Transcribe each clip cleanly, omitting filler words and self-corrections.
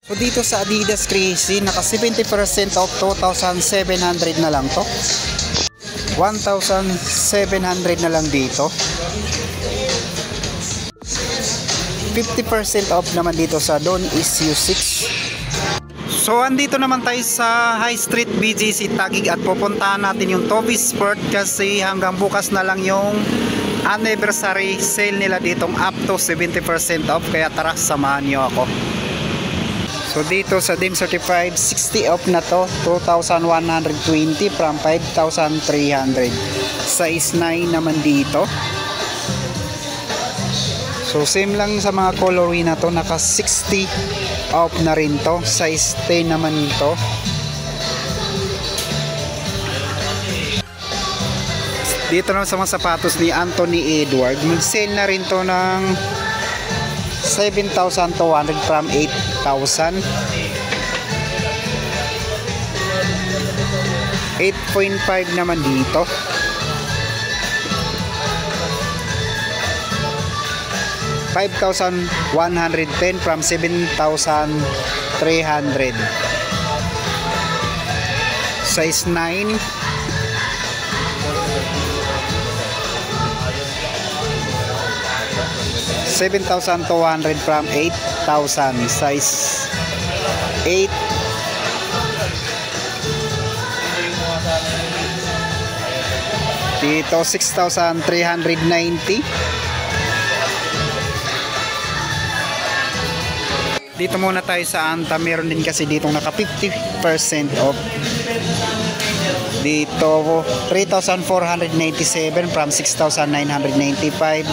So dito sa Adidas Crazy, naka 70% off, 2,700 na lang to. 1,700 na lang dito. 50% off naman dito sa Don Issue 6. So andito naman tayo sa High Street BGC Taguig at pupuntahan natin yung Toby Sport kasi hanggang bukas na lang yung anniversary sale nila ditong up to 70% off, kaya tara samahan nyo ako. So dito sa DIM Certified 60 off na to, 2,120 from 5,300. Size 9 naman dito. So same lang sa mga colorway na to, naka 60 off na rin to. Size 10 naman to. Dito naman sa mga sapatos ni Anthony Edward, mag-sale na rin to ng 7,200 from 8,000. 8.5 naman dito. $5,110 from 7,300. Size 9. $7,200 from 8,000. Size 8. Dito 6,390. Dito muna tayo sa Anta. Meron din kasi ditong naka 50% off. Dito 3,497 from 6,995.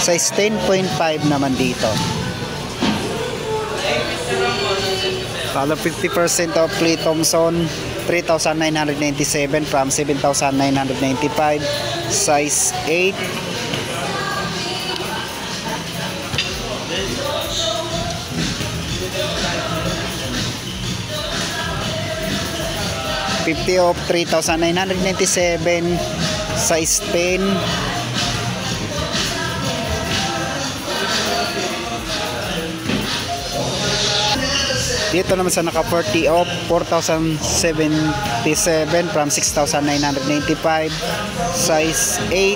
Size 10.5 naman dito. Follow 50% off Lee Thompson, 3,997 from 7,995. Size 8. Off 3,997, size 10. Dito naman sa naka 40 off, 4,077 from 6,995, size 8.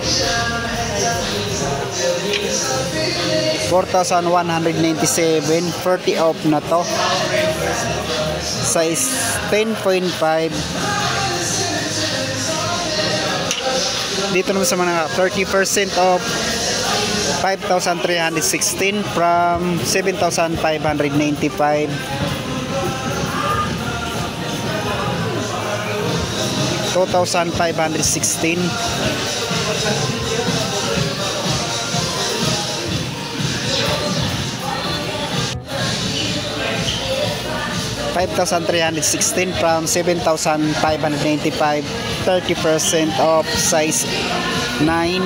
4,197, 40 off na to. Size 10.5. Dito naman sa mga 30% off, 5,316 from 7,595. 2,516. $5,316 from 7,595. 30% off, size 9.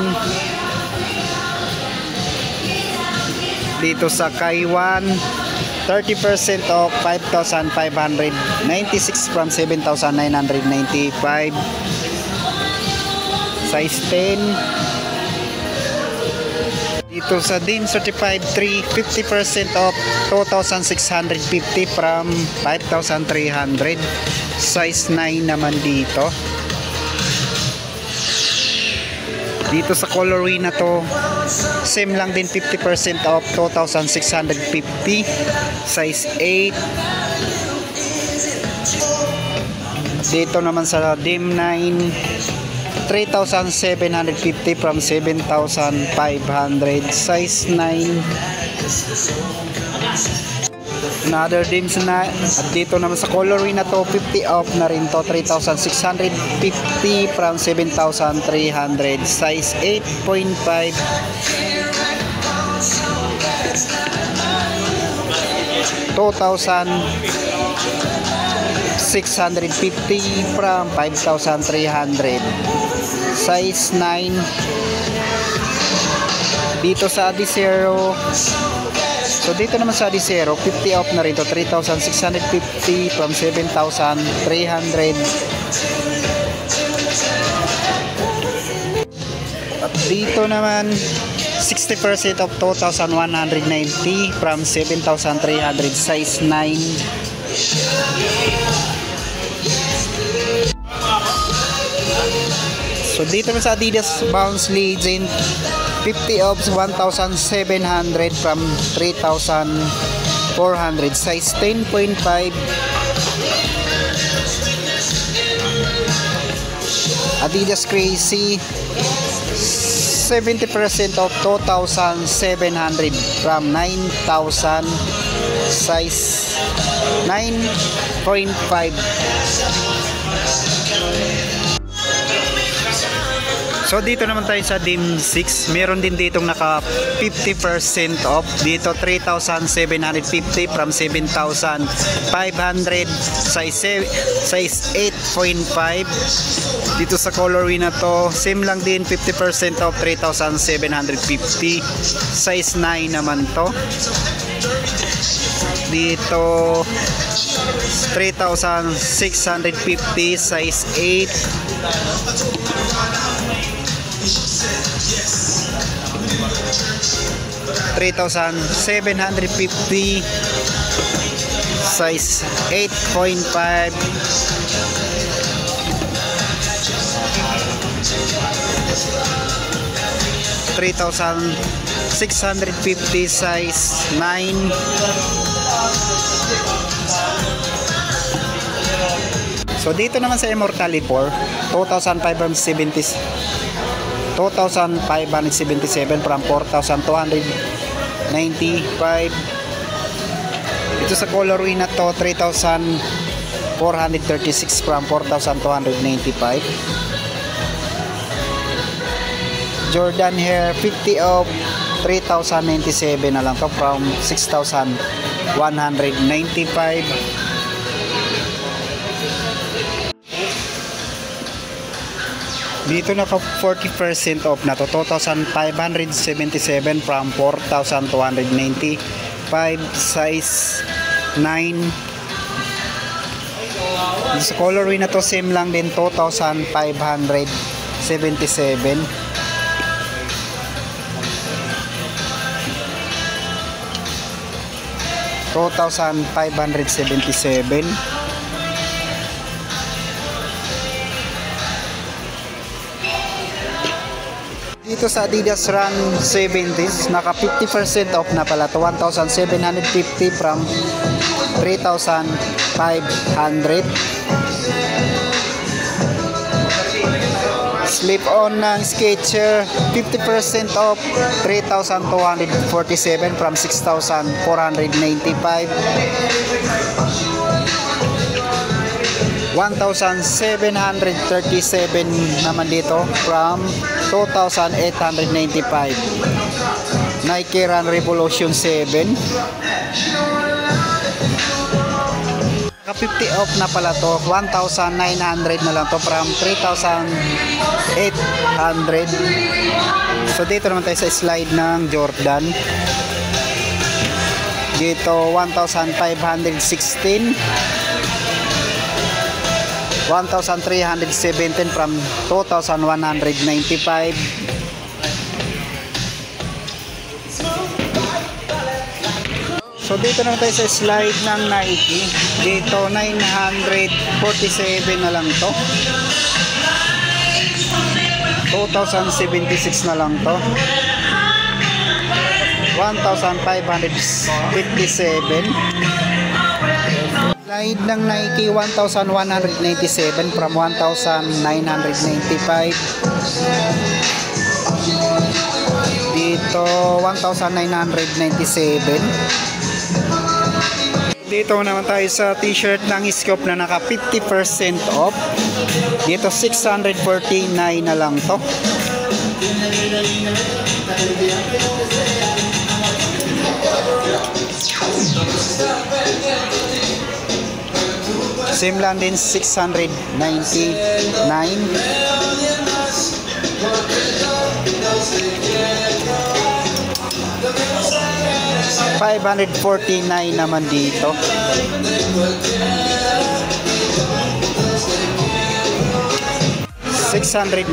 Dito sa Kaiwan, 30% off, 5,596 from 7,995. Size 10. Dito sa DIM Certified 3, 50% off, 2,650 from 5,300. Size 9 naman dito. Dito sa colorway na to, same lang din, 50% off, 2,650. Size 8. Dito naman sa DIM 9, 3,750 from 7,500. Size 9. Another DIMS na. At dito naman sa colorway na to, 50 off na rin to, 3,650 from 7,300. Size 8.5. 2,650 from 5,300. Size 9. Dito sa Adizero, so dito naman sa Adizero, 50 off na rin to, 3,650 from 7,300. At dito naman 60% of 2,190 from 7,300, size 9. So dito na sa Adidas Bounce Legend, 50 of 1,700 from 3,400, size 10.5. Adidas Crazy, 70% of 2,700 from 9,000, size 9.5. So dito naman tayo sa DIM 6. Meron din ditong naka 50% off. Dito 3,750 from 7,500, size 8.5. Dito sa colorway na to, same lang din, 50% off, 3,750, size 9 naman to. Dito 3,650, size 8. 3,750, size 8.5. 3,650, size 9. So dito naman sa Immortali 4, 2,577 from 4,295. Dito sa colorway na to, 3,436 from 4,295. Jordan Hair, 50 of 3,097 na lang to from 6,195. Dito naka 40% off na to, 2,577 from 4,295, size 9. Sa colorway na to, same lang din, 2,577. $2,577. Dito sa Adidas Run 70s, naka 50% off na pala to, 1,750 from 3,500. Slip on ng Skechers, 50% off, 3,247 from 6,495. 1,737 naman dito from 2,895. Nike Run Revolution 7, naka 50 off na pala to, 1,900 na lang to from 3,800. So dito naman tayo sa slide ng Jordan. Dito 1,516, 1,317 from 2,195. So dito naman tayo sa slide ng Nike. Dito 947 na lang to, 2,076 na lang to, 1,557. Slide ng Nike 1,197 from 1,995. Dito 1,997. Dito naman tayo sa t-shirt ng Scoop na naka 50% off. Dito 649 na lang to. Same lang din, 699. 549 naman dito. $699.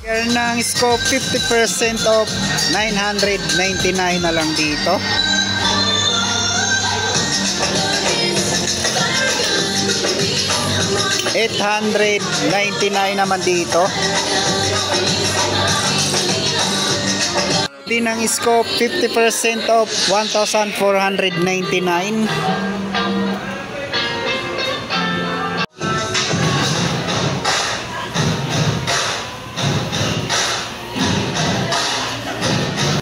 Kaya ng scope 50% off, 999 na lang dito. $899 naman dito. Din ang scope 50% off, 1,499.